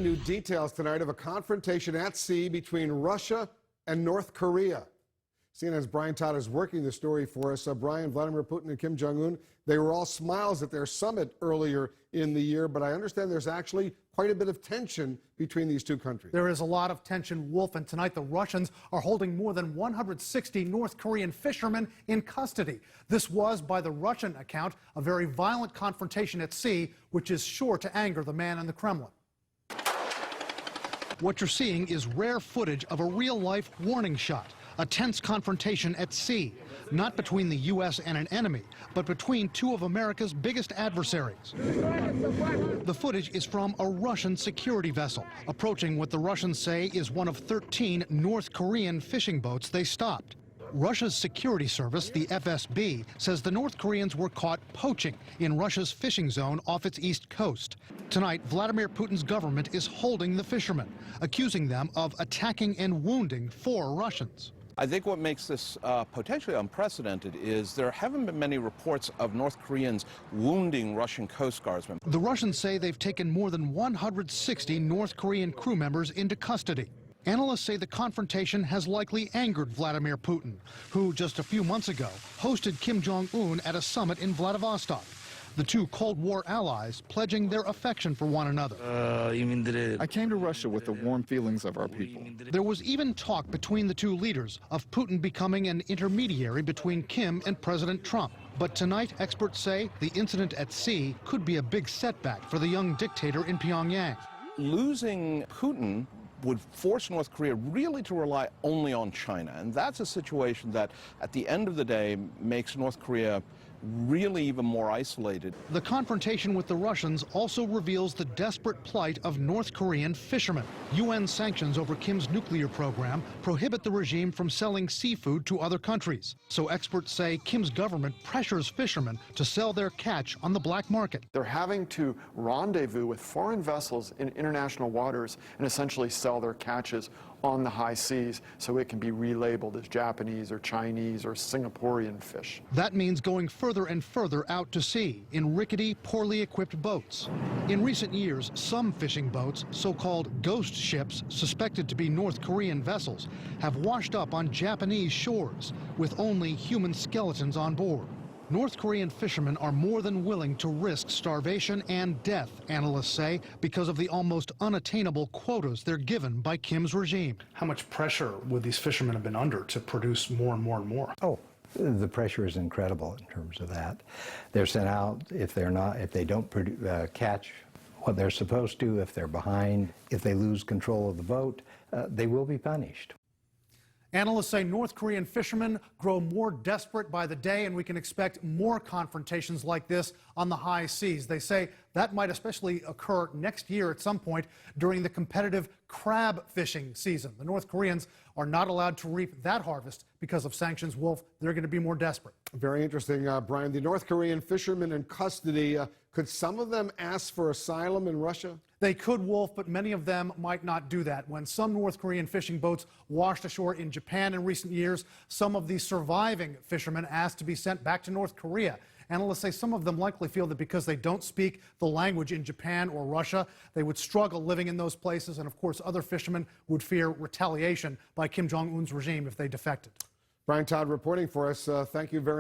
breaking new details tonight of a confrontation at sea between Russia and North Korea. CNN's Brian Todd is working the story for us. Brian, Vladimir Putin and Kim Jong-un, they were all smiles at their summit earlier in the year, but I understand there's actually quite a bit of tension between these two countries. There is a lot of tension, Wolf, and tonight the Russians are holding more than 160 North Korean fishermen in custody. This was, by the Russian account, a very violent confrontation at sea, which is sure to anger the man in the Kremlin. What you're seeing is rare footage of a real-life warning shot, a tense confrontation at sea, not between the U.S. and an enemy, but between two of America's biggest adversaries. The footage is from a Russian security vessel, approaching what the Russians say is one of 13 North Korean fishing boats they stopped. Russia's security service, the FSB, says the North Koreans were caught poaching in Russia's fishing zone off its east coast. Tonight, Vladimir Putin's government is holding the fishermen, accusing them of attacking and wounding 4 Russians. I think what makes this potentially unprecedented is there haven't been many reports of North Koreans wounding Russian Coast Guardsmen. The Russians say they've taken more than 160 North Korean crew members into custody. Analysts say the confrontation has likely angered Vladimir Putin, who just a few months ago hosted Kim Jong-un at a summit in Vladivostok. The two Cold War allies pledging their affection for one another. I came to Russia with the warm feelings of our people. There was even talk between the two leaders of Putin becoming an intermediary between Kim and President Trump. But tonight, experts say the incident at sea could be a big setback for the young dictator in Pyongyang. Losing Putin would force North Korea really to rely only on China. And that's a situation that, at the end of the day, makes North Korea really even more isolated. The confrontation with the Russians also reveals the desperate plight of North Korean fishermen. UN sanctions over Kim's nuclear program prohibit the regime from selling seafood to other countries. So experts say Kim's government pressures fishermen to sell their catch on the black market. They're having to rendezvous with foreign vessels in international waters and essentially sell their catches on the high seas so it can be relabeled as Japanese or Chinese or Singaporean fish. That means going further and further out to sea in rickety, poorly equipped boats. In recent years, some fishing boats, so-called ghost ships suspected to be North Korean vessels, have washed up on Japanese shores with only human skeletons on board. North Korean fishermen are more than willing to risk starvation and death, analysts say, because of the almost unattainable quotas they're given by Kim's regime. How much pressure would these fishermen have been under to produce more and more and more? Oh, the pressure is incredible in terms of that. They're sent out if they don't catch what they're supposed to, if they're behind, if they lose control of the boat, they will be punished. Analysts say North Korean fishermen grow more desperate by the day, and we can expect more confrontations like this on the high seas. They say that might especially occur next year at some point during the competitive crab fishing season. The North Koreans are not allowed to reap that harvest because of sanctions. Wolf, they're going to be more desperate. Very interesting, Brian. The North Korean fishermen in custody, could some of them ask for asylum in Russia? They could, Wolf, but many of them might not do that. When some North Korean fishing boats washed ashore in Japan in recent years, some of the surviving fishermen asked to be sent back to North Korea. Analysts say some of them likely feel that because they don't speak the language in Japan or Russia, they would struggle living in those places. And of course, other fishermen would fear retaliation by Kim Jong-un's regime if they defected. Brian Todd reporting for us. Thank you very much.